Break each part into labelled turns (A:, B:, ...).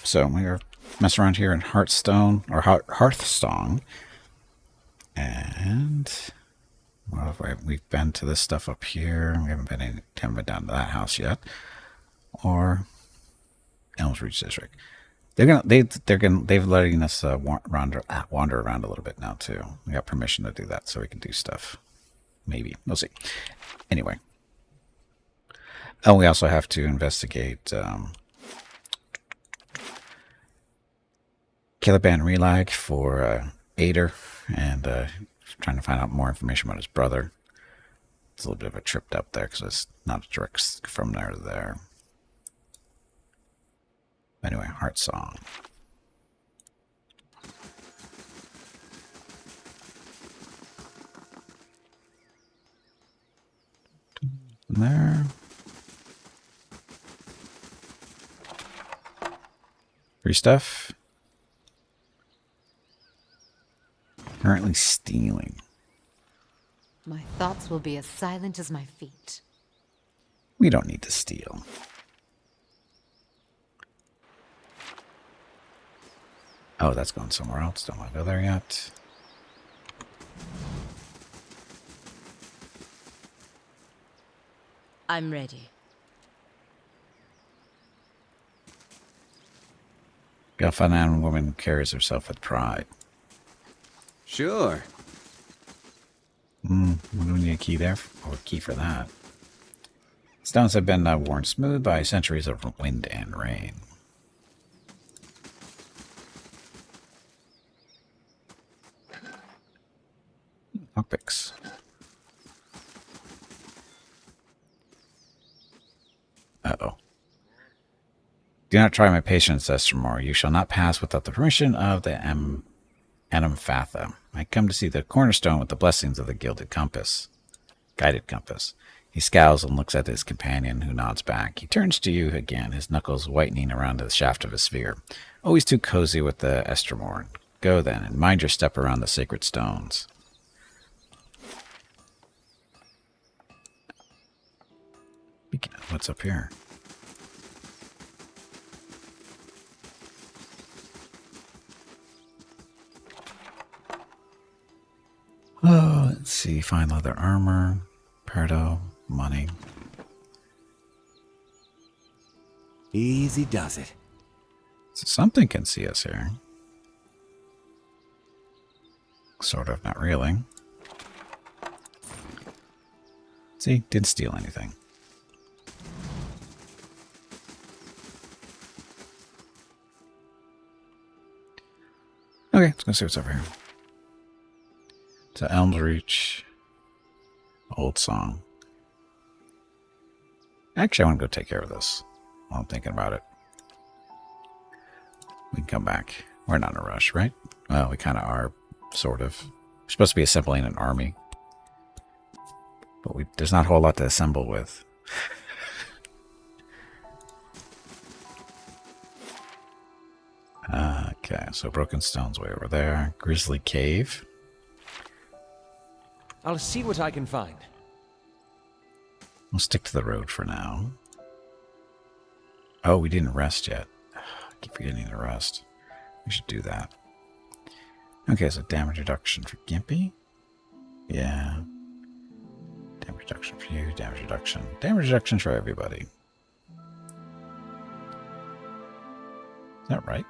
A: So we are messing around here in Hearthstone, or Hearthstone. And well, we've been to this stuff up here. We haven't been down to that house yet. Or Elms Reach District. They've letting us wander around a little bit now too. We got permission to do that, so we can do stuff. Maybe we'll see. Anyway, we also have to investigate Caliban Relag for Ader, and trying to find out more information about his brother. It's a little bit of a trip up there because it's not a direct from there to there. Anyway, Heart Song. There. Free stuff. Currently stealing.
B: My thoughts will be as silent as my feet.
A: We don't need to steal. Oh, that's going somewhere else. Don't want to go there yet.
B: I'm ready.
A: Galfanan woman carries herself with pride.
C: Sure.
A: We don't need a key there, or a key for that. Stones have been worn smooth by centuries of wind and rain. Lockpicks. Uh-oh. Do not try my patience, Estermore. You shall not pass without the permission of the Anamfatha. I come to see the cornerstone with the blessings of the gilded compass. Guided compass. He scowls and looks at his companion, who nods back. He turns to you again, his knuckles whitening around the shaft of his sphere. Always too cozy with the Estermore. Go then, and mind your step around the sacred stones. What's up here? Oh, let's see. Fine leather armor, Perdo, money.
C: Easy does it.
A: So something can see us here. Sort of, not really. See, didn't steal anything. Okay, let's go see what's over here. So Elms Reach. Old song. Actually, I want to go take care of this while I'm thinking about it. We can come back. We're not in a rush, right? Well, we kind of are, sort of. We're supposed to be assembling an army. But there's not a whole lot to assemble with. Okay, so Broken Stone's way over there. Grizzly Cave.
D: I'll see what I can find.
A: We'll stick to the road for now. Oh, we didn't rest yet. I keep forgetting to rest. We should do that. Okay, so damage reduction for Gimpy. Yeah. Damage reduction for you, damage reduction. Damage reduction for everybody. Is that right?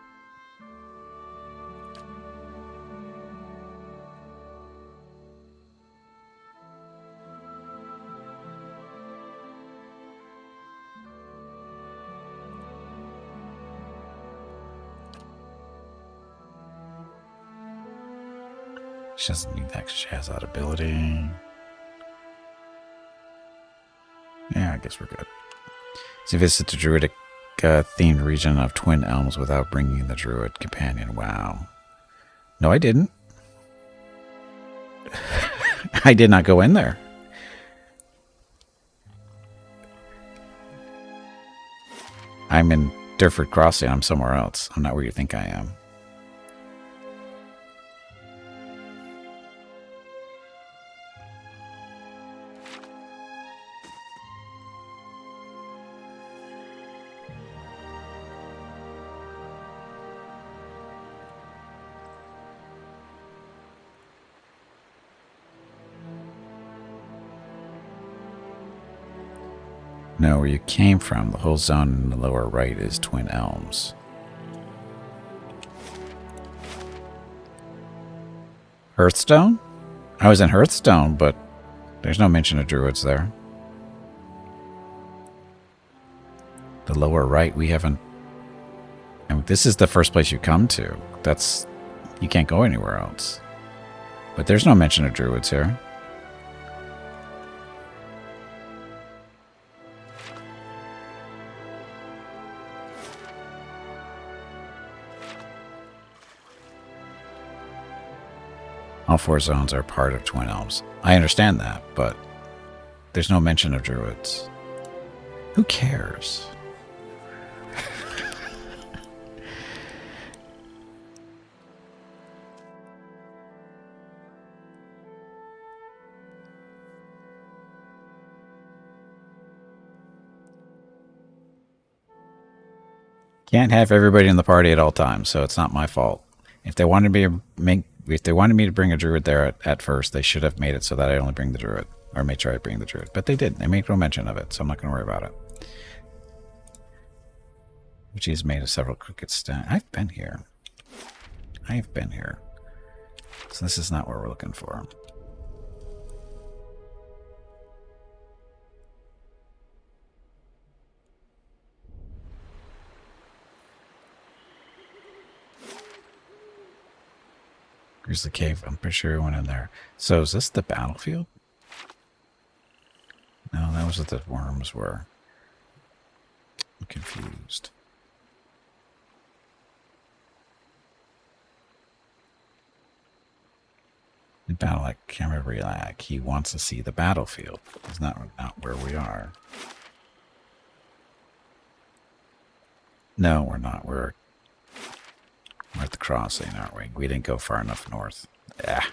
A: She doesn't need that because she has that ability. Yeah, I guess we're good. So visit the druidic themed region of Twin Elms without bringing the druid companion. Wow. No, I didn't. I did not go in there. I'm in Durford Crossing. I'm somewhere else. I'm not where you think I am. No, where you came from. The whole zone in the lower right is Twin Elms. Hearthstone? I was in Hearthstone, but there's no mention of druids there. The lower right, we haven't... I mean, this is the first place you come to. That's... You can't go anywhere else. But there's no mention of druids here. All 4 zones are part of Twin Elms. I understand that, but there's no mention of druids. Who cares? Can't have everybody in the party at all times, so it's not my fault. If they wanted me to bring a druid there at first, they should have made it so that I only bring the druid, or made sure I bring the druid. But they did. They made no mention of it, so I'm not going to worry about it. Which is made of several crooked stones. I've been here. So this is not what we're looking for. Here's the cave. I'm pretty sure we went in there. So is this the battlefield? No, that was what the worms were. I'm confused. In battle, I can't remember. Like, he wants to see the battlefield. It's not where we are. No, we're not. We're at the crossing, aren't we? We didn't go far enough north. Yeah.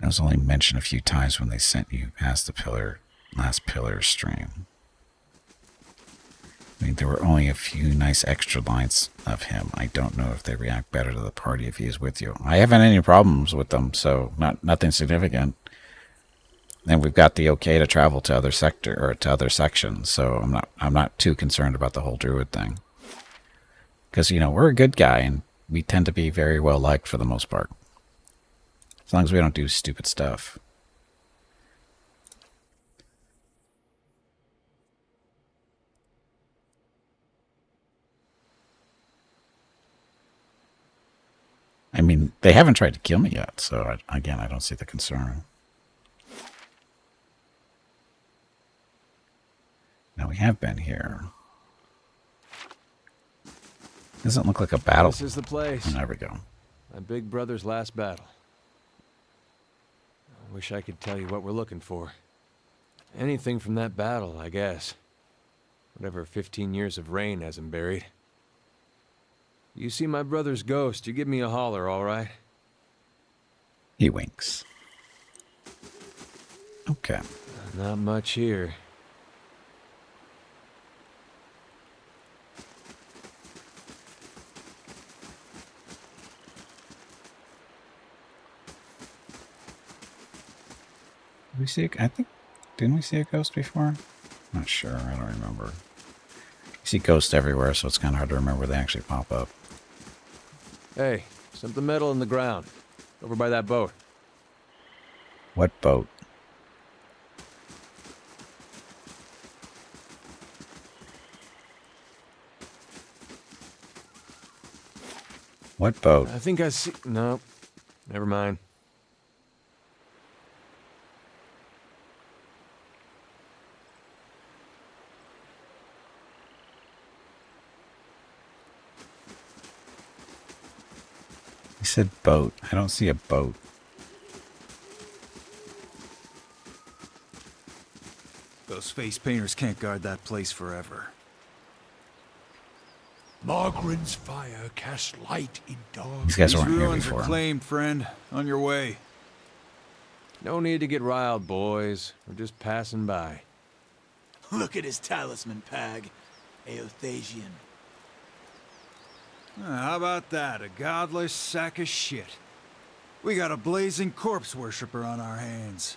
A: That was only mentioned a few times when they sent you past the last pillar stream. I mean, there were only a few nice extra lines of him. I don't know if they react better to the party if he is with you. I haven't any problems with them, so nothing significant. And we've got the okay to travel to other sections, so I'm not too concerned about the whole druid thing. Because, you know, we're a good guy, and we tend to be very well liked for the most part. As long as we don't do stupid stuff. I mean, they haven't tried to kill me yet, so again, I don't see the concern. Now we have been here. Doesn't look like a battle.
D: This is the place.
A: Oh, there we go.
D: My big brother's last battle. I wish I could tell you what we're looking for. Anything from that battle, I guess. Whatever 15 years of rain has him buried. You see my brother's ghost, you give me a holler, all right?
A: He winks. Okay.
D: Not much here.
A: Did we see didn't we see a ghost before? I'm not sure, I don't remember. You see ghosts everywhere, so it's kind of hard to remember where they actually pop up.
D: Hey, something metal in the ground. Over by that boat.
A: What boat? What boat?
D: I think I see... No, never mind.
A: He said boat. I don't see a boat.
E: Those face painters can't guard that place forever. Margaren's fire casts light in dark.
A: These guys
E: These
A: weren't here
E: ruins
A: before.
E: are claimed, friend. On your way.
D: No need to get riled, boys. We're just passing by.
F: Look at his talisman, Pag. Eothasian.
E: How about that? A godless sack of shit. We got a blazing corpse worshiper on our hands.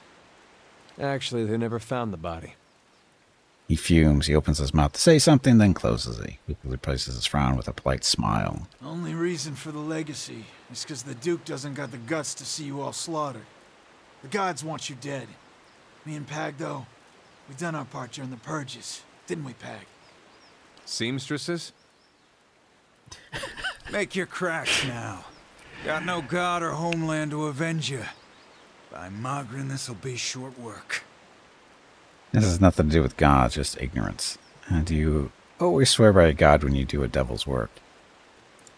D: Actually, they never found the body.
A: He fumes. He opens his mouth to say something, then closes it. He replaces his frown with a polite smile.
F: Only reason for the legacy is because the Duke doesn't got the guts to see you all slaughtered. The gods want you dead. Me and Pag, though, we done our part during the purges, didn't we, Pag?
D: Seamstresses?
E: Make your cracks now. Got no god or homeland to avenge you. By Magrin, this'll be short work.
A: This has nothing to do with gods, just ignorance. Do you always swear by a god when you do a devil's work?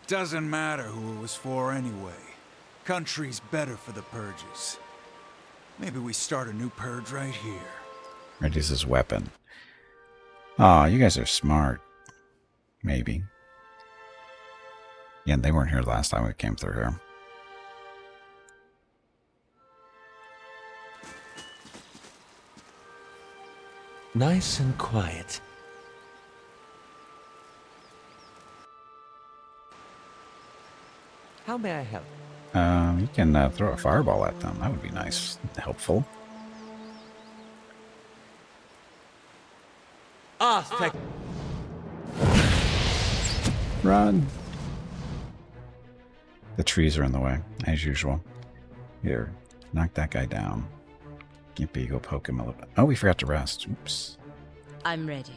E: Doesn't matter who it was for anyway. Country's better for the purges. Maybe we start a new purge right here.
A: Readies his weapon. Aw, you guys are smart. Maybe. Yeah, they weren't here last time we came through here.
D: Nice and quiet. How may I help?
A: You can throw a fireball at them. That would be nice. Helpful.
D: Thank.
A: Run! The trees are in the way, as usual. Here, knock that guy down. Gimpy, go poke him a little bit. Oh, we forgot to rest. Oops.
G: I'm ready.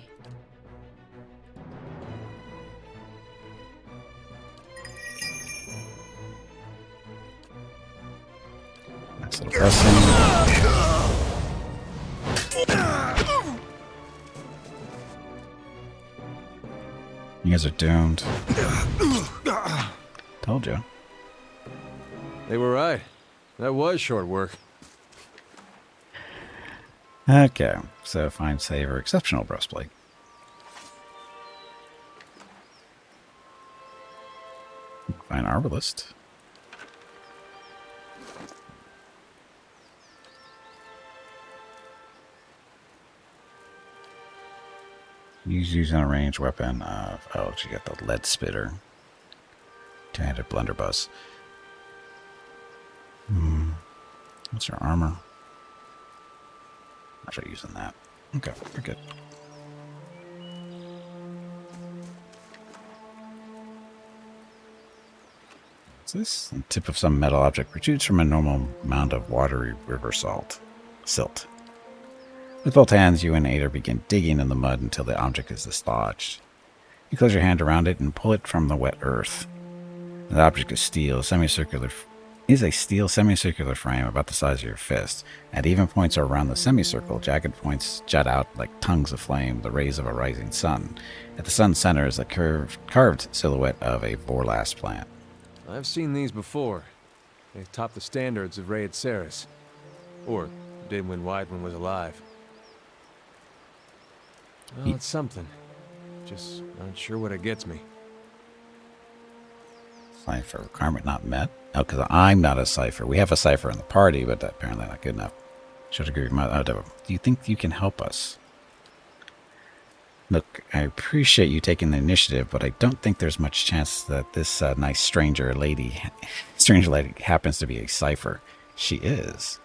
A: Nice little blessing. You guys are doomed. Told you.
D: They were right. That was short work.
A: Okay, so find savor exceptional breastplate. Find arbalist. Using a ranged weapon of, oh, she got the lead spitter. Two-handed blunderbuss. What's your armor? Not sure using that. Okay, we're good. What's this? The tip of some metal object protrudes from a normal mound of watery river silt. With both hands, you and Ader begin digging in the mud until the object is dislodged. You close your hand around it and pull it from the wet earth. The object is a steel semicircular frame about the size of your fist. At even points around the semicircle, jagged points jut out like tongues of flame, the rays of a rising sun. At the sun's center is the carved silhouette of a borlast plant.
D: I've seen these before. They top the standards of Raid Ceres. Or did when Weidman was alive. Well, it's something. Just not sure what it gets me.
A: Cipher requirement not met. Oh, because I'm not a cipher. We have a cipher in the party, but apparently not good enough. Should agree with my. Oh, do you think you can help us? Look, I appreciate you taking the initiative, but I don't think there's much chance that this nice stranger lady happens to be a cipher. She is.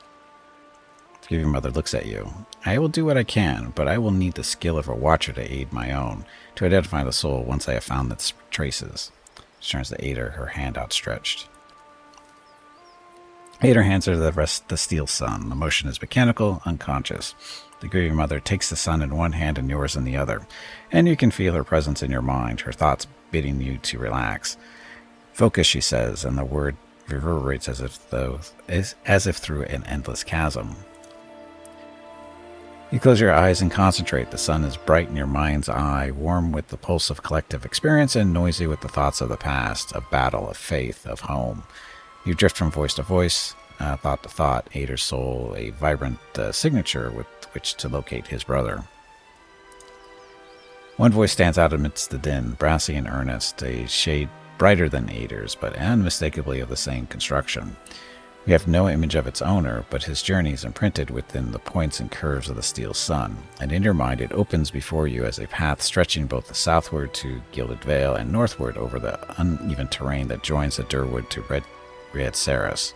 A: Your mother looks at you. I will do what I can, but I will need the skill of a watcher to aid my own, to identify the soul once I have found its traces. She turns to Ader, her hand outstretched. Ader hands her the steel sun. The motion is mechanical, unconscious. The grieving mother takes the sun in one hand and yours in the other, and you can feel her presence in your mind, her thoughts bidding you to relax. Focus, she says, and the word reverberates as if through an endless chasm. You close your eyes and concentrate. The sun is bright in your mind's eye, warm with the pulse of collective experience and noisy with the thoughts of the past, of battle, of faith, of home. You drift from voice to voice, thought to thought, Ader's soul, a vibrant signature with which to locate his brother. One voice stands out amidst the din, brassy and earnest, a shade brighter than Ader's, but unmistakably of the same construction. We have no image of its owner, but his journey is imprinted within the points and curves of the steel sun, and in your mind it opens before you as a path stretching both the southward to Gilded Vale and northward over the uneven terrain that joins the Durwood to Red Ceres.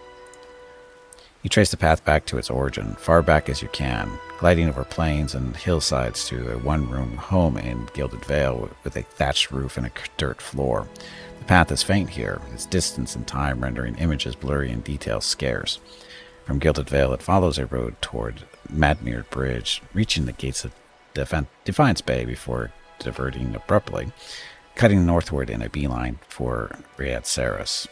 A: You trace the path back to its origin, far back as you can, gliding over plains and hillsides to a one-room home in Gilded Vale with a thatched roof and a dirt floor. The path is faint here, its distance and time rendering images blurry and details scarce. From Gilded Vale, it follows a road toward Madmere Bridge, reaching the gates of Defiance Bay before diverting abruptly, cutting northward in a beeline for Riyadh Saris.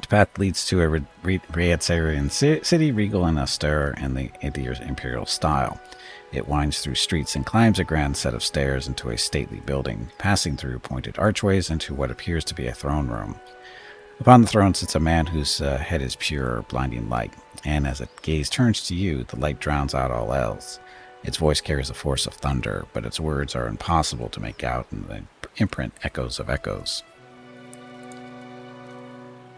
A: The path leads to a Riyadh Sarian city, regal and austere in the Adir's imperial style. It winds through streets and climbs a grand set of stairs into a stately building, passing through pointed archways into what appears to be a throne room. Upon the throne sits a man whose head is pure, blinding light, and as its gaze turns to you, the light drowns out all else. Its voice carries the force of thunder, but its words are impossible to make out in the imprint echoes of echoes.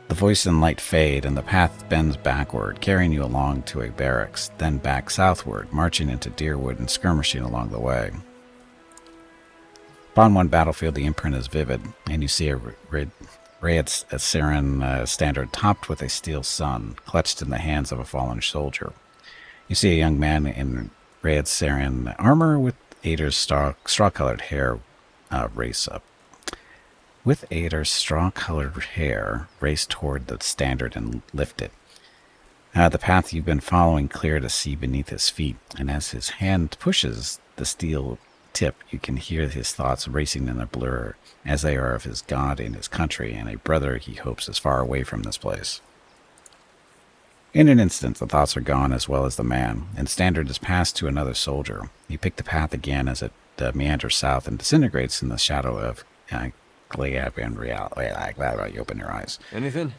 A: The voice and light fade, and the path bends backward, carrying you along to a barracks, then back southward, marching into Deerwood and skirmishing along the way. Upon one battlefield, the imprint is vivid, and you see a Riyadh Sarian standard topped with a steel sun, clutched in the hands of a fallen soldier. You see a young man in Riyadh Sarian armor with Ader's straw-colored hair race up. With Ader's straw-colored hair, race toward the standard and lift it. The path you've been following clear to see beneath his feet, and as his hand pushes the steel tip, you can hear his thoughts racing in a blur, as they are of his god and his country, and a brother he hopes is far away from this place. In an instant, the thoughts are gone as well as the man, and standard is passed to another soldier. You pick the path again as it meanders south and disintegrates in the shadow of Gleab and Real. You open your eyes.
D: Anything?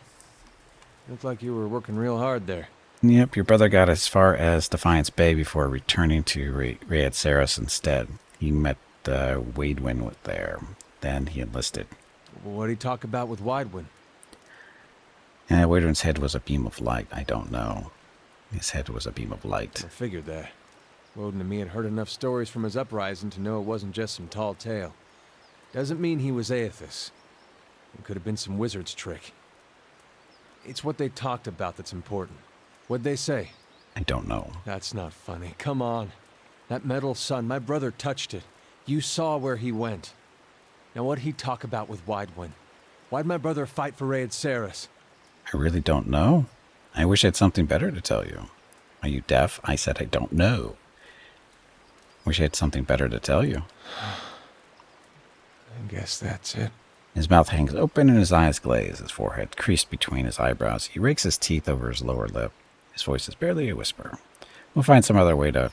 D: Looked like you were working real hard there.
A: Yep, your brother got as far as Defiance Bay before returning to Riyadh Saris instead. He met Waidwin there. Then he enlisted.
D: What'd he talk about with Widewind?
A: Waidwin's head was a beam of light. I don't know. His head was a beam of light.
D: I figured that. Woden and me had heard enough stories from his uprising to know it wasn't just some tall tale. Doesn't mean he was Aethys. It could have been some wizard's trick. It's what they talked about that's important. What'd they say?
A: I don't know.
D: That's not funny. Come on. That metal sun, my brother touched it. You saw where he went. Now what'd he talk about with Widewind? Why'd my brother fight for Riyadh Saris?
A: I really don't know. I wish I had something better to tell you. Are you deaf? I said I don't know. Wish I had something better to tell you.
D: I guess that's it.
A: His mouth hangs open and his eyes glaze, his forehead creased between his eyebrows. He rakes his teeth over his lower lip. His voice is barely a whisper. We'll find some other way to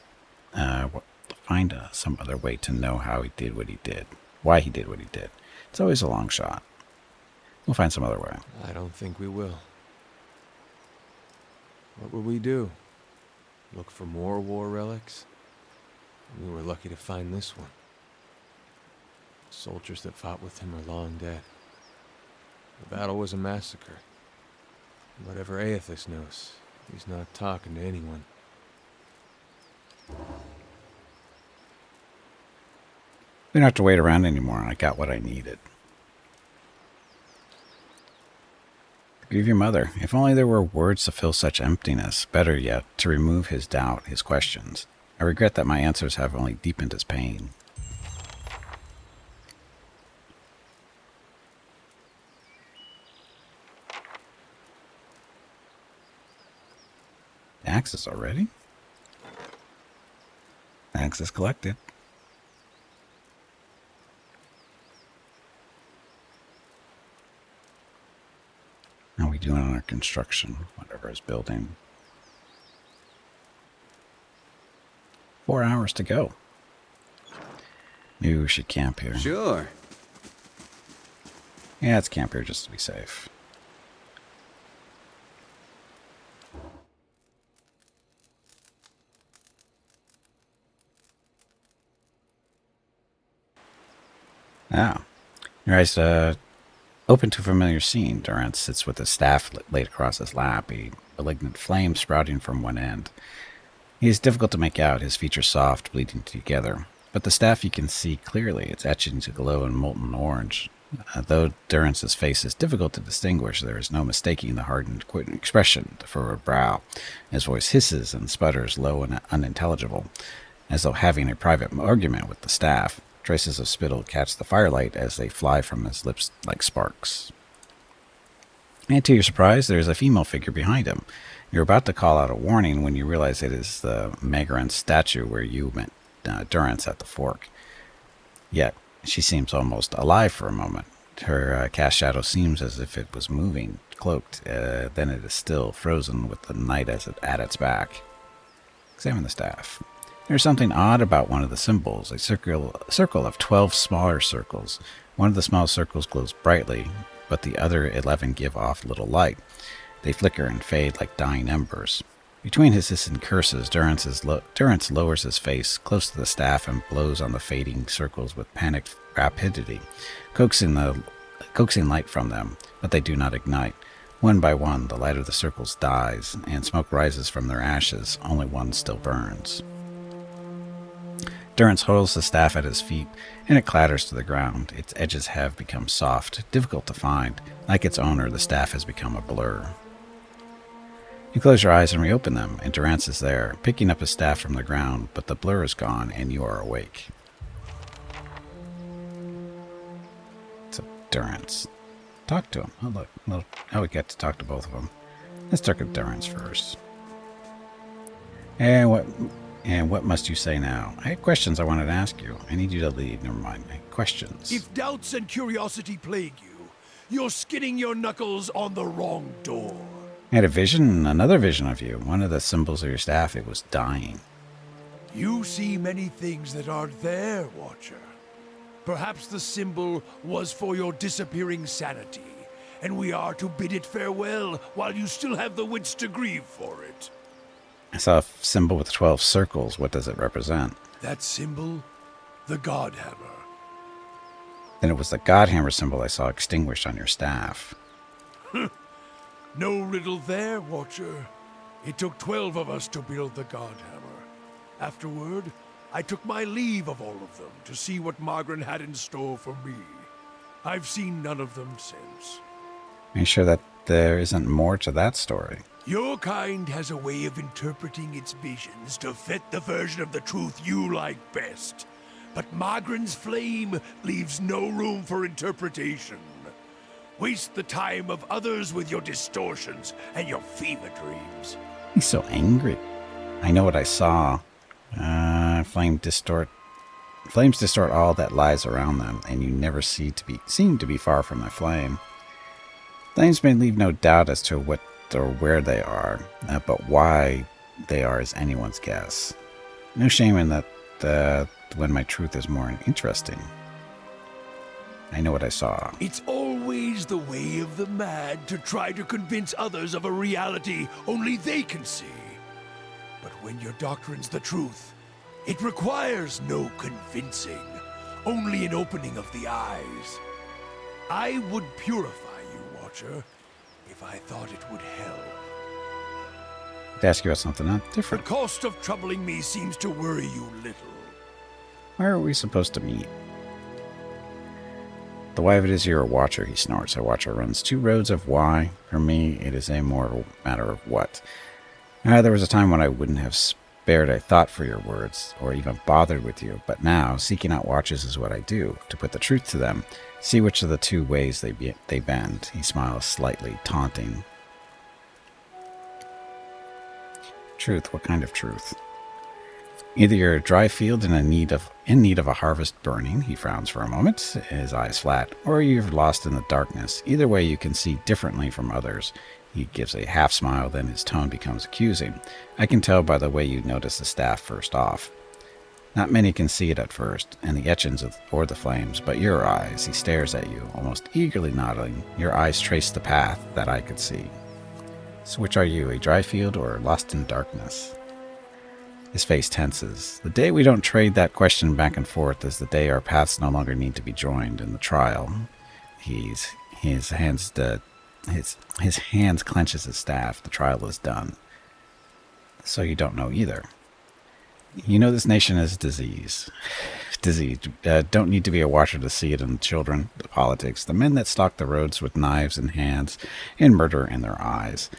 A: know how he did what he did. Why he did what he did. It's always a long shot. We'll find some other way.
D: I don't think we will. What would we do? Look for more war relics? We were lucky to find this one. Soldiers that fought with him are long dead. The battle was a massacre. Whatever Aethys knows, he's not talking to anyone.
A: We don't have to wait around anymore. I got what I needed. Grieve your mother. If only there were words to fill such emptiness. Better yet, to remove his doubt, his questions. I regret that my answers have only deepened his pain. Axes already? Axes collected. How are we doing on our construction? Whatever is building. 4 hours to go. Maybe we should camp here.
C: Sure.
A: Yeah, let's camp here just to be safe. Your eyes open to a familiar scene. Durant sits with his staff laid across his lap, a malignant flame sprouting from one end. He is difficult to make out, his features soft, bleeding together. But the staff you can see clearly. It's etching to glow in molten orange. Though Durrance's face is difficult to distinguish, there is no mistaking the hardened expression, the furrowed brow. His voice hisses and sputters low and unintelligible, as though having a private argument with the staff. Traces of spittle catch the firelight as they fly from his lips like sparks. And to your surprise, there is a female figure behind him. You're about to call out a warning when you realize it is the Magaran statue where you met Durrance at the fork. Yet, she seems almost alive for a moment. Her cast shadow seems as if it was moving, cloaked, then it is still, frozen with the night at its back. Examine the staff. There's something odd about one of the symbols, a circle of 12 smaller circles. One of the small circles glows brightly, but the other 11 give off little light. They flicker and fade like dying embers. Between his hissing curses, Durrance lowers his face close to the staff and blows on the fading circles with panicked rapidity, coaxing light from them, but they do not ignite. One by one, the light of the circles dies, and smoke rises from their ashes. Only one still burns. Durrance hurls the staff at his feet, and it clatters to the ground. Its edges have become soft, difficult to find. Like its owner, the staff has become a blur. You close your eyes and reopen them, and Durrance is there, picking up his staff from the ground, but the blur is gone, and you are awake. So, Durrance. Talk to him. Oh, look. Oh, we get to talk to both of them. Let's talk to Durrance first. And what must you say now? I had questions I wanted to ask you. I need you to lead. Never mind. Questions.
G: If doubts and curiosity plague you, you're skidding your knuckles on the wrong door.
A: I had another vision of you. One of the symbols of your staff, it was dying.
G: You see many things that aren't there, Watcher. Perhaps the symbol was for your disappearing sanity, and we are to bid it farewell while you still have the wits to grieve for it.
A: I saw a symbol with 12 circles. What does it represent?
G: That symbol? The Godhammer.
A: Then it was the Godhammer symbol I saw extinguished on your staff.
G: No riddle there, Watcher. It took 12 of us to build the Godhammer. Afterward, I took my leave of all of them to see what Margaret had in store for me. I've seen none of them since.
A: Are you sure that there isn't more to that story?
G: Your kind has a way of interpreting its visions to fit the version of the truth you like best. But Magran's flame leaves no room for interpretation. Waste the time of others with your distortions and your fever dreams.
A: He's so angry. I know what I saw. Flames distort all that lies around them, and you never seem to be far from the flame. Flames may leave no doubt as to what or where they are, but why they are is anyone's guess. No shame in that when my truth is more interesting. I know what I saw.
G: It's always the way of the mad to try to convince others of a reality only they can see. But when your doctrine's the truth, it requires no convincing, only an opening of the eyes. I would purify you, Watcher, if I thought it would help.
A: To ask you about something
G: The
A: different.
G: cost of troubling me seems to worry you little.
A: Where are we supposed to meet? The why of it is you're a watcher, he snorts. A watcher runs two roads of why. For me, it is a more matter of what. There was a time when I wouldn't have spared a thought for your words, or even bothered with you, but now, seeking out watches is what I do, to put the truth to them, see which of the two ways they bend. He smiles slightly, taunting. Truth, what kind of truth? Either you're a dry field in need of a harvest burning, he frowns for a moment, his eyes flat, or you're lost in the darkness. Either way you can see differently from others. He gives a half smile, then his tone becomes accusing. I can tell by the way you notice the staff first off. Not many can see it at first, and the etchings or the flames, but your eyes, he stares at you, almost eagerly nodding. Your eyes trace the path that I could see. So which are you, a dry field or lost in darkness? His face tenses. The day we don't trade that question back and forth is the day our paths no longer need to be joined in the trial. His hands clenches his staff. The trial is done. So you don't know either. You know this nation is disease. don't need to be a watcher to see it in children, the politics, the men that stalk the roads with knives in hands and murder in their eyes.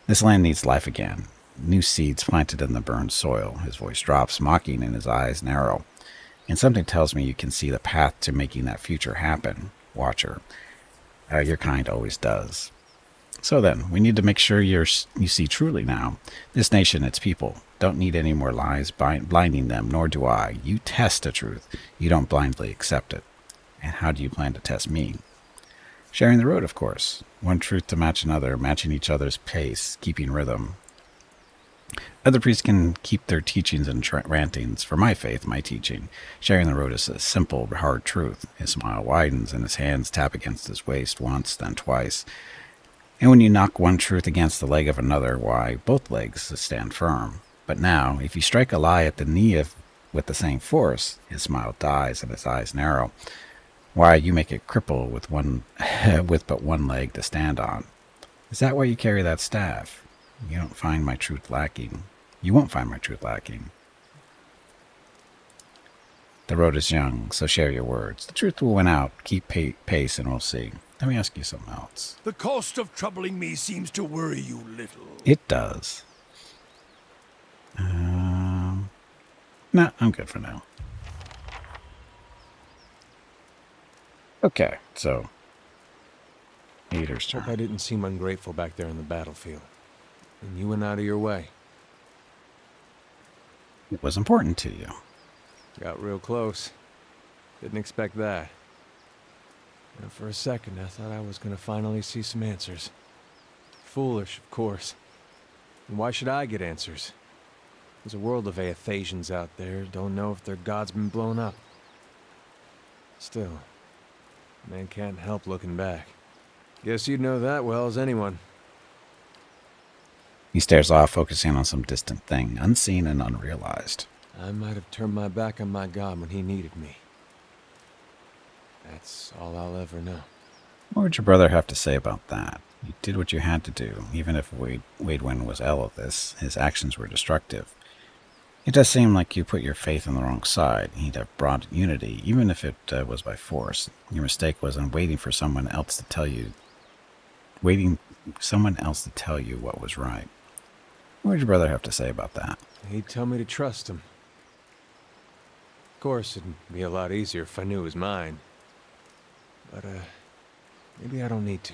A: This land needs life again. New seeds planted in the burned soil. His voice drops, mocking, and his eyes narrow. And something tells me you can see the path to making that future happen, Watcher. Your kind always does. So then, we need to make sure you see truly now. This nation, its people, don't need any more lies blinding them, nor do I. You test the truth. You don't blindly accept it. And how do you plan to test me? Sharing the road, of course. One truth to match another, matching each other's pace, keeping rhythm. Other priests can keep their teachings and rantings. For my faith, my teaching, sharing the road is a simple, hard truth. His smile widens and his hands tap against his waist once, then twice. And when you knock one truth against the leg of another, why, both legs stand firm. But now, if you strike a lie at the knee with the same force, his smile dies and his eyes narrow. Why, you make it cripple with but one leg to stand on. Is that why you carry that staff? You don't find my truth lacking. You won't find my truth lacking. The road is young, so share your words. The truth will win out. Keep pace and we'll see. Let me ask you something else.
G: The cost of troubling me seems to worry you little.
A: It does. Nah, I'm good for now. Okay, so Peter's
D: Hope I
A: turn.
D: didn't seem ungrateful back there on the battlefield. And you went out of your way.
A: It was important to you.
D: Got real close. Didn't expect that. And for a second, I thought I was gonna finally see some answers. Foolish, of course. And why should I get answers? There's a world of Aethasians out there who don't know if their god's been blown up. Still, man can't help looking back. Guess you'd know that well as anyone.
A: He stares off, focusing on some distant thing, unseen and unrealized.
D: I might have turned my back on my god when he needed me. That's all I'll ever know.
A: What would your brother have to say about that? You did what you had to do, even if Waidwin was Elithis. His actions were destructive. It does seem like you put your faith on the wrong side. He'd have brought unity, even if it was by force. Your mistake was in waiting someone else to tell you what was right. What would your brother have to say about that?
D: He'd tell me to trust him. Of course, it'd be a lot easier if I knew it was mine. But, maybe I don't need to.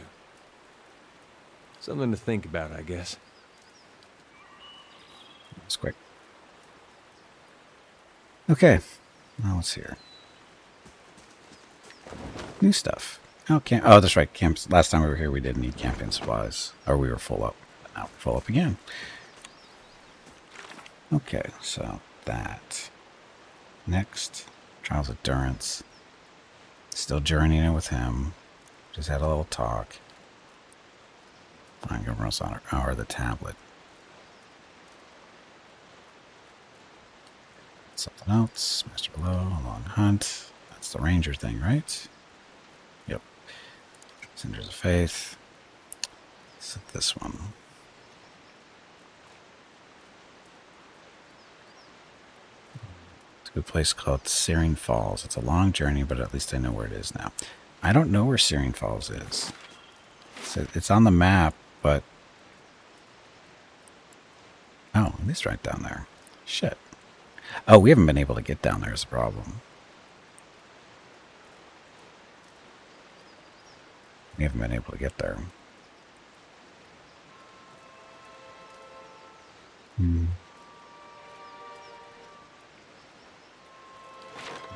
D: Something to think about, I guess.
A: It's quick. Okay, now what's here? New stuff. Oh, that's right. Camps. Last time we were here, we didn't need camping supplies, or we were full up. Now we're full up again. Okay, so that. Next, Trials of Durance. Still journeying with him. Just had a little talk. I'm gonna run on the tablet. Something else. Master Below, a long hunt. That's the ranger thing, right? Yep. Cinders of Faith. So this one. It's a good place called Searing Falls. It's a long journey, but at least I know where it is now. I don't know where Searing Falls is. It's on the map, but... Oh, it is right down there. Shit. Oh, we haven't been able to get down there is a problem. We haven't been able to get there.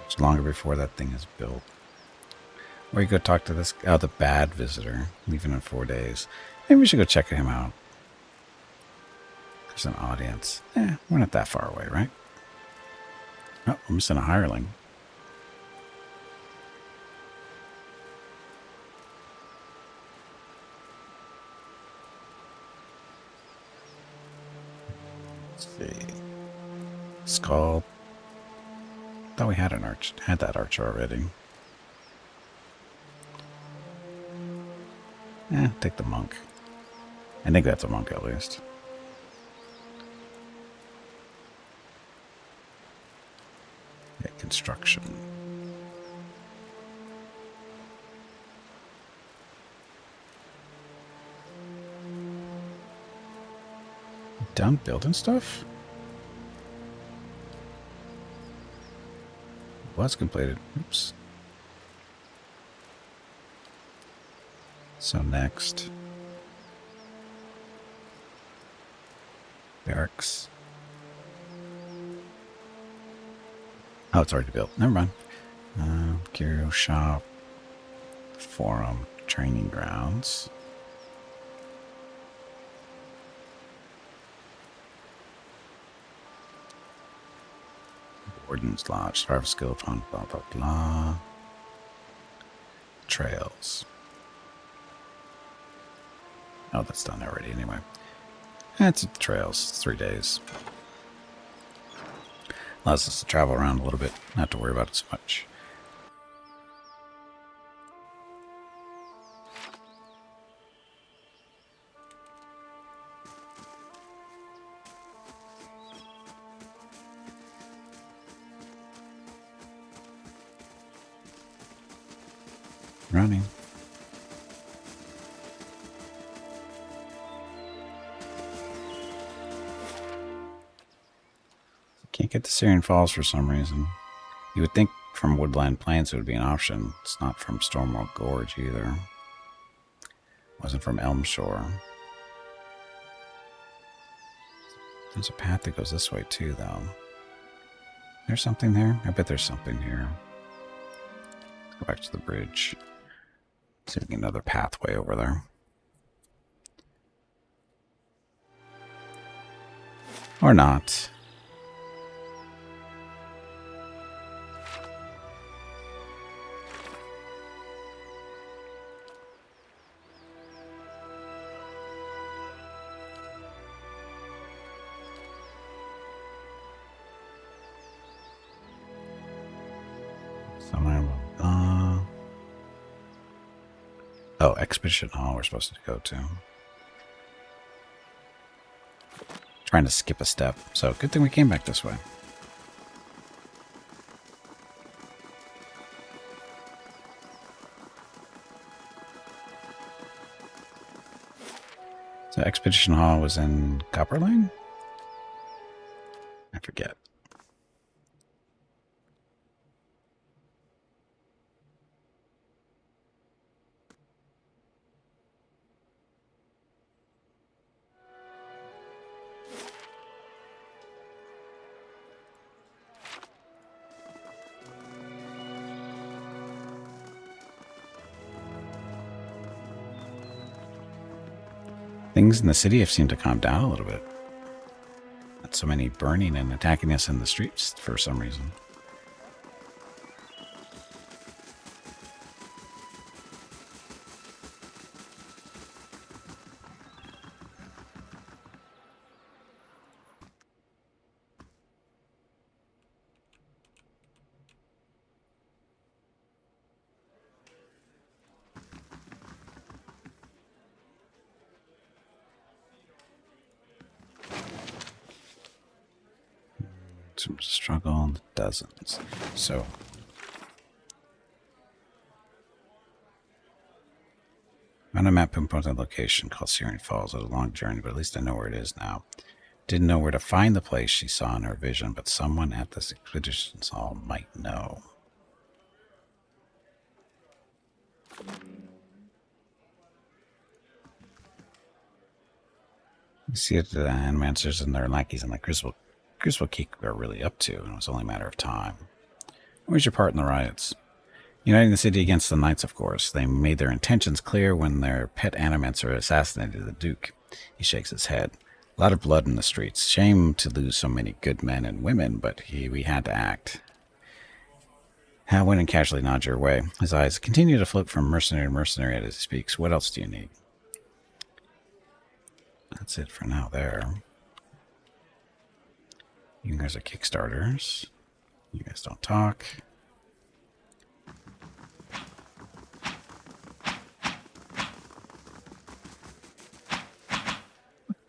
A: It's longer before that thing is built. Or you go talk to this, the bad visitor, leaving in 4 days. Maybe we should go check him out. There's an audience. We're not that far away, right? Oh, we're missing a hireling. Let's see. Skull. Thought we had that archer already. Take the monk. I think that's a monk at least. Yeah, construction. Done building stuff? Was completed. Oops. So next. Barracks. Oh, it's already built. Never mind. Curio shop. Forum. Training grounds. Warden's Lodge. Harvest skill upon blah blah blah. Trails. Oh, that's done already anyway. That's the trails. It's 3 days. Allows us to travel around a little bit. Not to worry about it so much. Running. Can't get to Syrian Falls for some reason. You would think from Woodland Plains it would be an option. It's not from Stormwell Gorge either. Wasn't from Elm Shore. There's a path that goes this way too, though. There's something there? I bet there's something here. Let's go back to the bridge. See if we can get another pathway over there. Or not. Oh, Expedition Hall we're supposed to go to. Trying to skip a step, so good thing we came back this way. So Expedition Hall was in Copper Lane? I forget. Things in the city have seemed to calm down a little bit. Not so many burning and attacking us in the streets for some reason. Some struggle, dozens. So, on a map pinpointed a location called Syrian Falls. It was a long journey, but at least I know where it is now. Didn't know where to find the place she saw in her vision, but someone at this expedition hall might know. You see what the animancers and their lackeys and the Crucible Keep are really up to, and it was only a matter of time. What was your part in the riots? Uniting the city against the knights, of course. They made their intentions clear when their pet animancer assassinated the Duke. He shakes his head. A lot of blood in the streets. Shame to lose so many good men and women, but we had to act. Hal went and casually nods your way. His eyes continue to float from mercenary to mercenary as he speaks. What else do you need? That's it for now there. You guys are Kickstarters. You guys don't talk.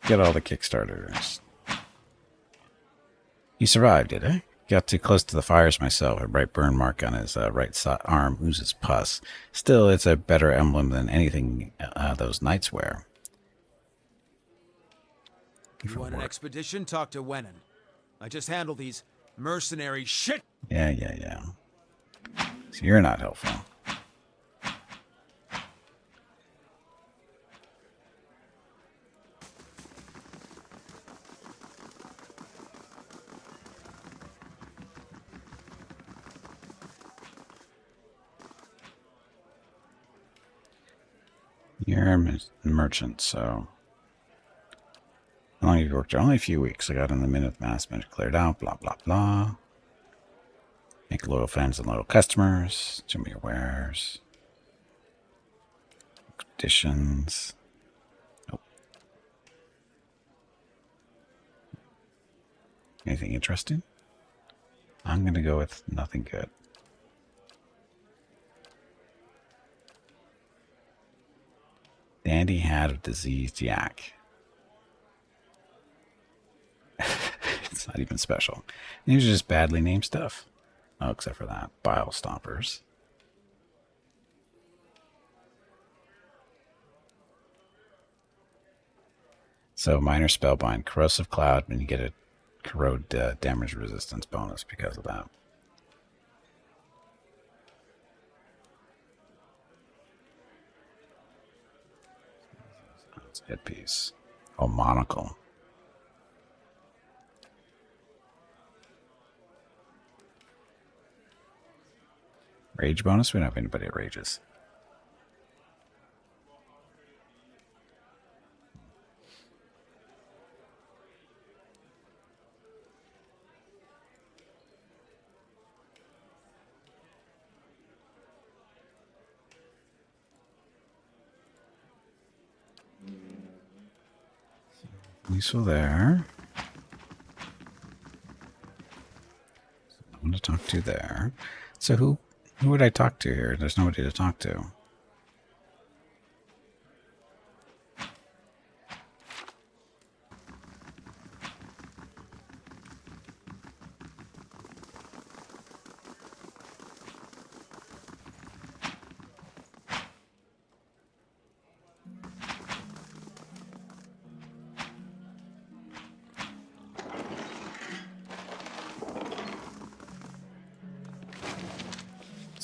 A: Get all the Kickstarters. You survived, did I? Got too close to the fires myself. A bright burn mark on his arm oozes pus. Still, it's a better emblem than anything those knights wear.
F: You want an expedition? Talk to Wenin. I just handle these mercenary shit.
A: Yeah. So you're not helpful. You're a merchant, so... How long have you worked here? Only a few weeks. I got in the minute mass management cleared out, blah, blah, blah. Make loyal fans and loyal customers. Show me your wares. Expeditions. Nope. Anything interesting? I'm going to go with nothing good. Dandy hat of diseased yak. It's not even special. These are just badly named stuff. Oh, except for that. Bile stompers. So minor spellbind. Corrosive cloud, and you get a corrode damage resistance bonus because of that. That's a headpiece. Oh, monocle. Rage bonus? We don't have anybody that rages. Useful there. I'm going to talk to there. So who would I talk to here? There's nobody to talk to.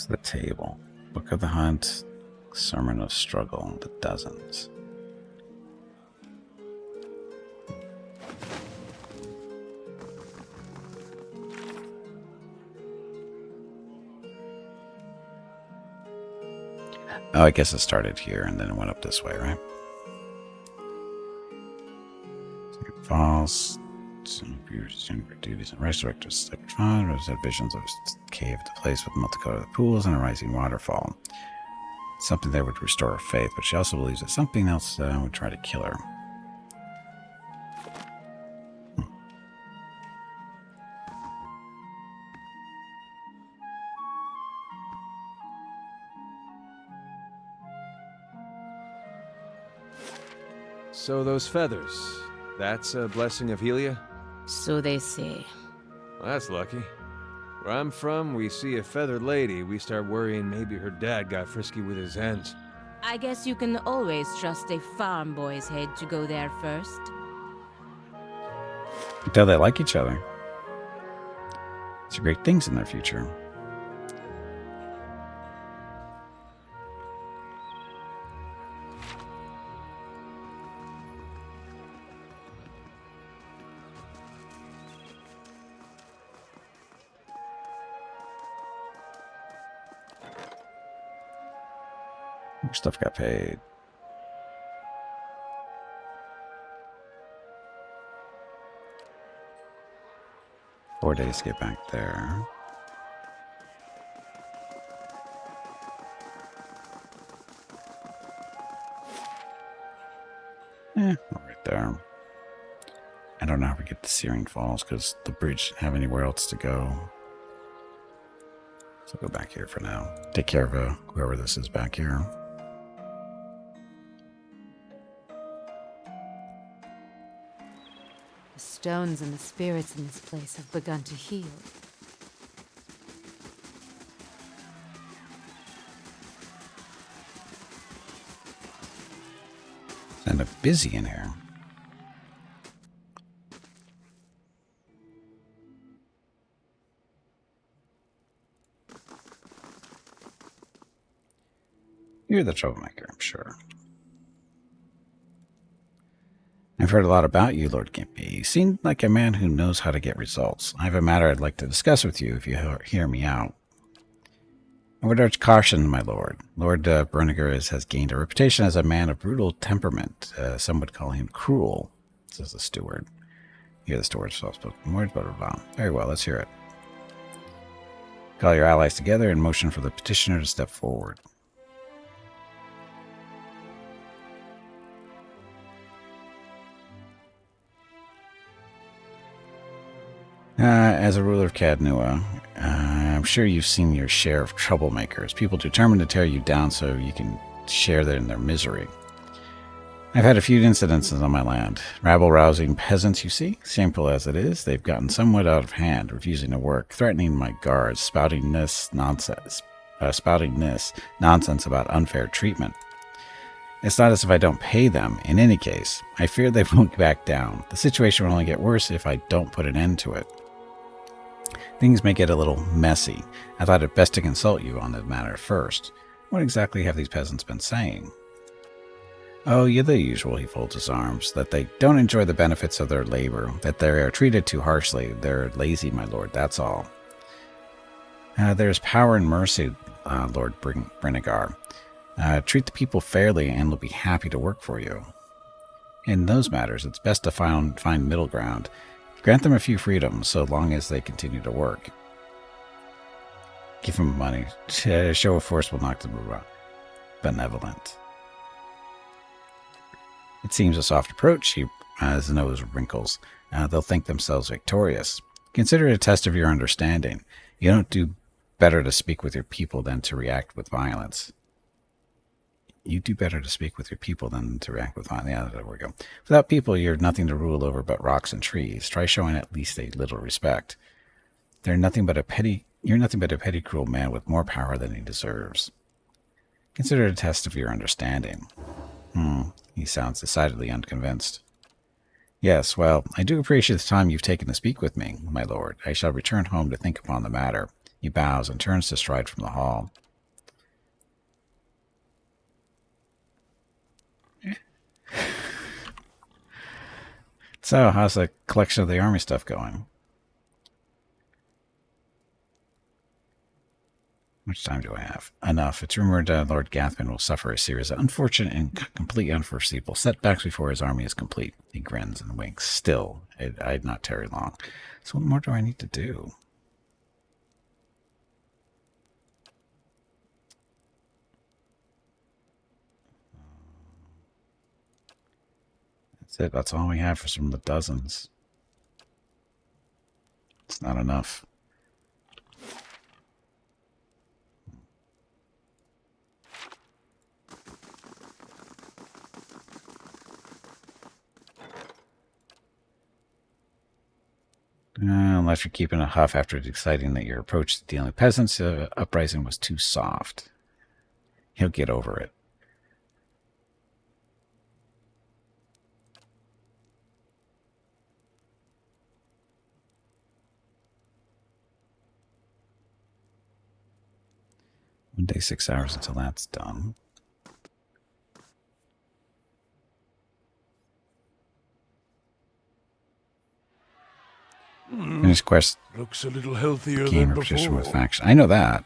A: The table. Book of the Hunt. Sermon of Struggle. The Dozens. Oh, I guess it started here and then it went up this way, right? Falls. Duties and resurrectors. Had visions of a cave at the place with multicolored pools and a rising waterfall. Something there would restore her faith, but she also believes that something else would try to kill her.
D: So those feathers, that's a blessing of Helia?
B: So they say.
D: Well, that's lucky. Where I'm from, we see a feathered lady, we start worrying maybe her dad got frisky with his hens.
H: I guess you can always trust a farm boy's head to go there first.
A: You tell they like each other. It's great things in their future. More stuff got paid. Four days to get back there. We're right there. I don't know how we get to Searing Falls because the bridge didn't have anywhere else to go. So I'll go back here for now. Take care of whoever this is back here.
B: The stones and the spirits in this place have begun to heal.
A: Kind of busy in here. You're the troublemaker, I'm sure. I've heard a lot about you, Lord Gimpy. You seem like a man who knows how to get results. I have a matter I'd like to discuss with you if you hear me out. I would urge caution, my lord. Lord Berniger has gained a reputation as a man of brutal temperament. Some would call him cruel, says the steward. Hear the steward's soft-spoken words, blah, blah, blah. Very well, let's hear it. Call your allies together and motion for the petitioner to step forward. As a ruler of Cadnua, I'm sure you've seen your share of troublemakers, people determined to tear you down so you can share in their misery. I've had a few incidences on my land. Rabble-rousing peasants, you see. Shameful as it is, they've gotten somewhat out of hand, refusing to work, threatening my guards, spouting this nonsense about unfair treatment. It's not as if I don't pay them. In any case, I fear they won't back down. The situation will only get worse if I don't put an end to it. Things may get a little messy. I thought it best to consult you on the matter first. What exactly have these peasants been saying? Oh, yeah, the usual, he folds his arms, that they don't enjoy the benefits of their labor, that they are treated too harshly, they're lazy, my lord, that's all. There's power and mercy, Lord Brinigar. Treat the people fairly and they'll be happy to work for you. In those matters, it's best to find middle ground. Grant them a few freedoms so long as they continue to work. Give them money. Show of force will knock them around. Benevolent. It seems a soft approach. He has nose wrinkles. They'll think themselves victorious. Consider it a test of your understanding. You don't do better to speak with your people than to react with violence. You do better to speak with your people than to react with violence. Yeah, there we go. Without people, you're nothing to rule over but rocks and trees. Try showing at least a little respect. You're nothing but a petty, cruel man with more power than he deserves. Consider it a test of your understanding. He sounds decidedly unconvinced. Yes, well, I do appreciate the time you've taken to speak with me, my lord. I shall return home to think upon the matter. He bows and turns to stride from the hall. So, how's the collection of the army stuff going? How much time do I have? Enough. It's rumored Lord Gathman will suffer a series of unfortunate and completely unforeseeable setbacks before his army is complete. He grins and winks. Still, I'd not tarry long. So what more do I need to do? That's it. That's all we have for some of the dozens. It's not enough. Unless you're keeping a huff after deciding that your approach to dealing with peasants, uprising was too soft. He'll get over it. One day, 6 hours until that's done. Finish quest.
G: Looks a little healthier
A: Gain
G: than
A: repetition with
G: before.
A: faction. I know that.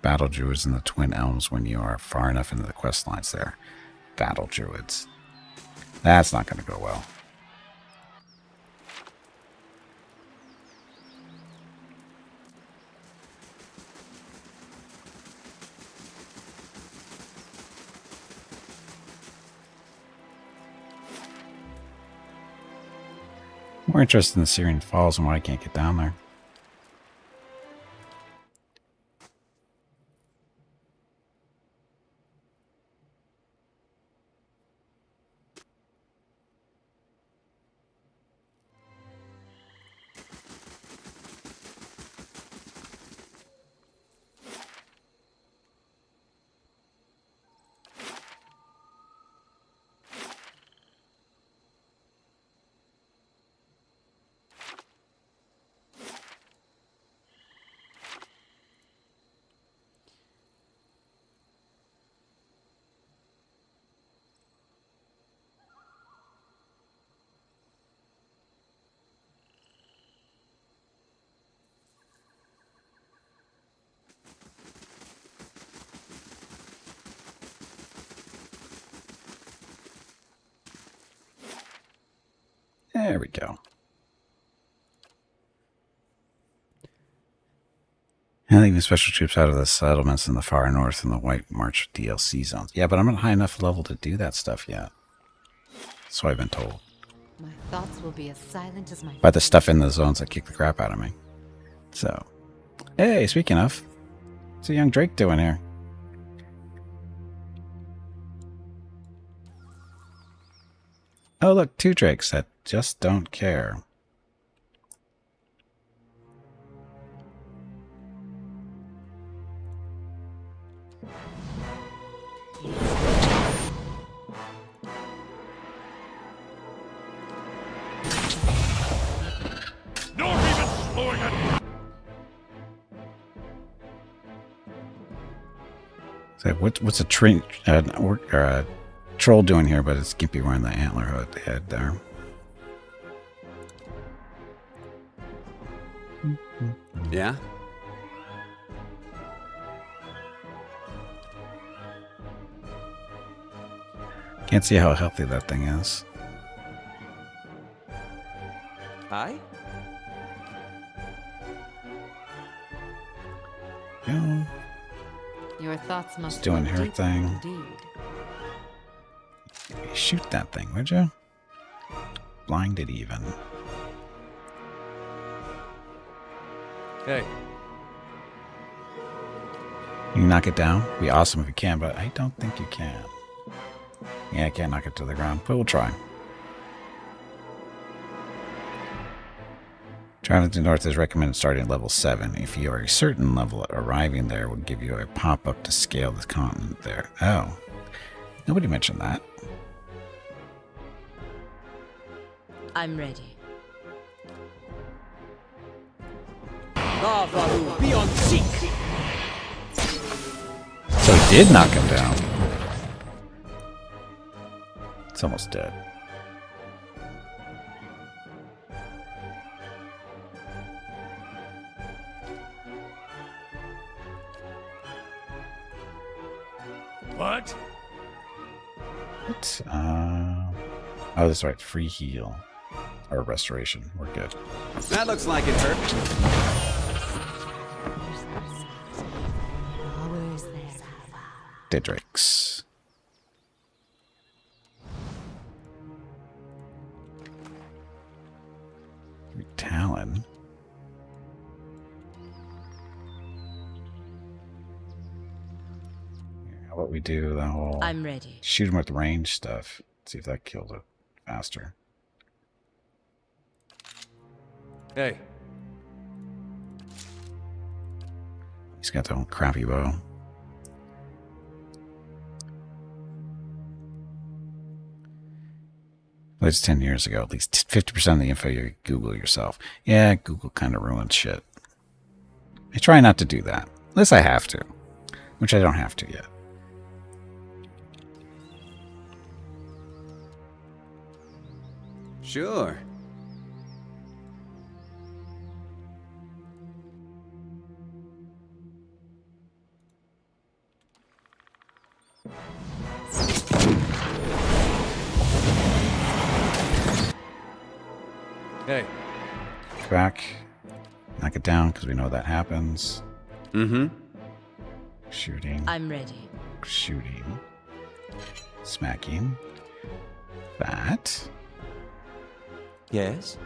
A: Battle druids and the twin elms when you are far enough into the quest lines there. Battle druids. That's not going to go well. More interested in the Syrian Falls and why I can't get down there. There we go. And leaving special troops out of the settlements in the far north and the White March DLC zones. Yeah, but I'm not high enough level to do that stuff yet. So I've been told.
B: My thoughts will be as silent as my...
A: By the stuff in the zones that kick the crap out of me. So, hey, speaking of, what's a young Drake doing here? Oh, look, 2 Drakes that just don't care.
G: Not even slowing it.
A: So what's a troll doing here? But it's Gimpy wearing the antler head there.
C: Yeah?
A: Can't see how healthy that thing is.
D: Hi?
A: Yeah,
B: Your thoughts must
A: it's doing
B: run
A: her
B: deep
A: thing.
B: Indeed.
A: Shoot that thing, would you? Blinded even.
D: Hey,
A: You can knock it down. Be awesome if you can, but I don't think you can. Yeah, I can't knock it to the ground, but we'll try. Traveling to the north is recommended starting at level 7. If you are a certain level, arriving there will give you a pop-up to scale the continent there. Oh. Nobody mentioned that.
H: I'm ready.
G: Be on seek.
A: So it did knock him down. It's almost dead.
G: What?
A: What? Oh, that's right. Free heal. Or restoration. We're good.
C: That looks like it hurt.
B: Always there.
A: Dead Drakes. Talon. How about we do the whole
H: I'm ready.
A: shoot him with range stuff? See if that kills it faster.
D: hey.
A: He's got that old crappy bow. Well, it's 10 years ago. At least 50% of the info you Google yourself. Yeah, Google kind of ruins shit. I try not to do that. Unless I have to. Which I don't have to yet.
C: Sure.
D: Hey,
A: Back. Knock it down because we know that happens.
C: Mm-hmm.
A: Shooting.
H: I'm ready.
A: Shooting. Smacking. That.
D: yes?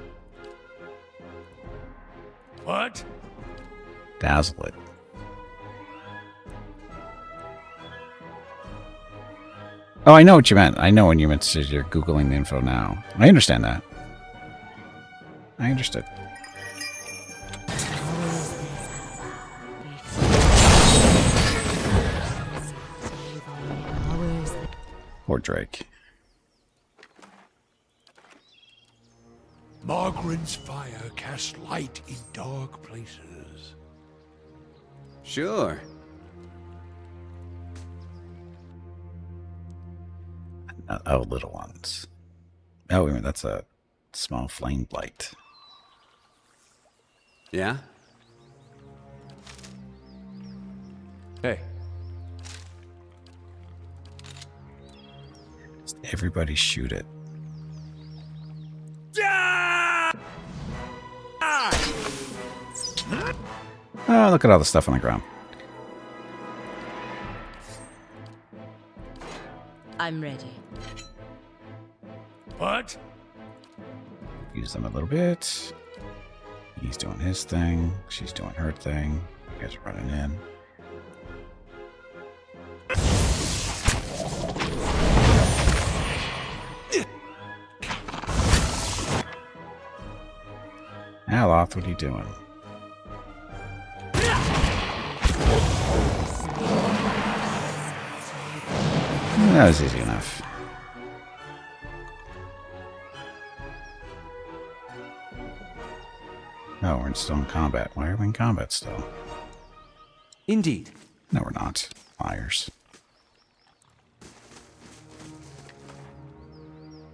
G: What?
A: Dazzle it. Oh, I know what you meant. I know when you meant to say you're Googling the info now. I understand that. I understood.
B: Always there.
A: Poor Drake.
G: Margaren's fire casts light in dark places.
C: Sure.
A: Oh, little ones. Oh, wait a minute. That's a small flame blight.
C: Yeah?
D: Hey,
A: Everybody shoot it.
G: Ah!
A: Oh, look at all the stuff on the ground.
H: I'm ready.
G: What?
A: Use them a little bit. He's doing his thing. She's doing her thing. You guys are running in. Aloth, what are you doing? That was easy enough. Oh, we're still in combat. Why are we in combat still?
C: Indeed.
A: No, we're not. Liars.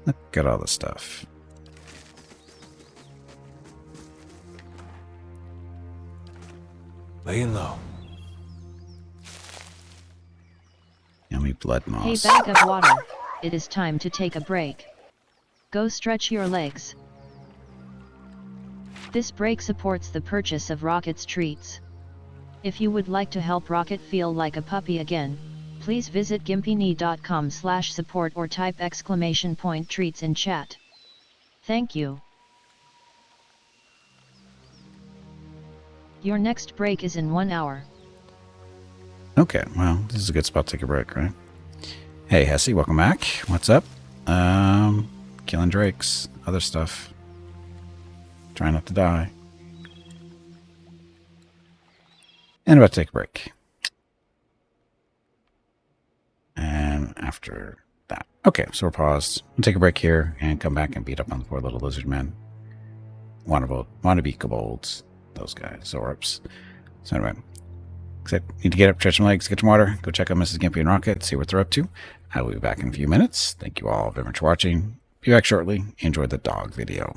A: Look at all the stuff.
D: Laying low.
A: Yummy blood
I: Hey,
A: moss.
I: bag of water. It is time to take a break. Go stretch your legs. This break supports the purchase of Rocket's treats. If you would like to help Rocket feel like a puppy again, please visit gimpyknee.com/support or type !treats in chat. Thank you. Your next break is in 1 hour.
A: Okay, well, this is a good spot to take a break, right? Hey, Hesse, welcome back. What's up? Killing drakes, other stuff. Trying not to die. And about to take a break. And after that. Okay, so we're paused. We'll take a break here and come back and beat up on the poor little lizard men. Wannabe kobolds. Those guys. Zorups. So anyway. Except need to get up, stretch some legs, get some water, go check out Mrs. Gimpy and Rocket, see what they're up to. I will be back in a few minutes. Thank you all very much for watching. Be back shortly. Enjoy the dog video.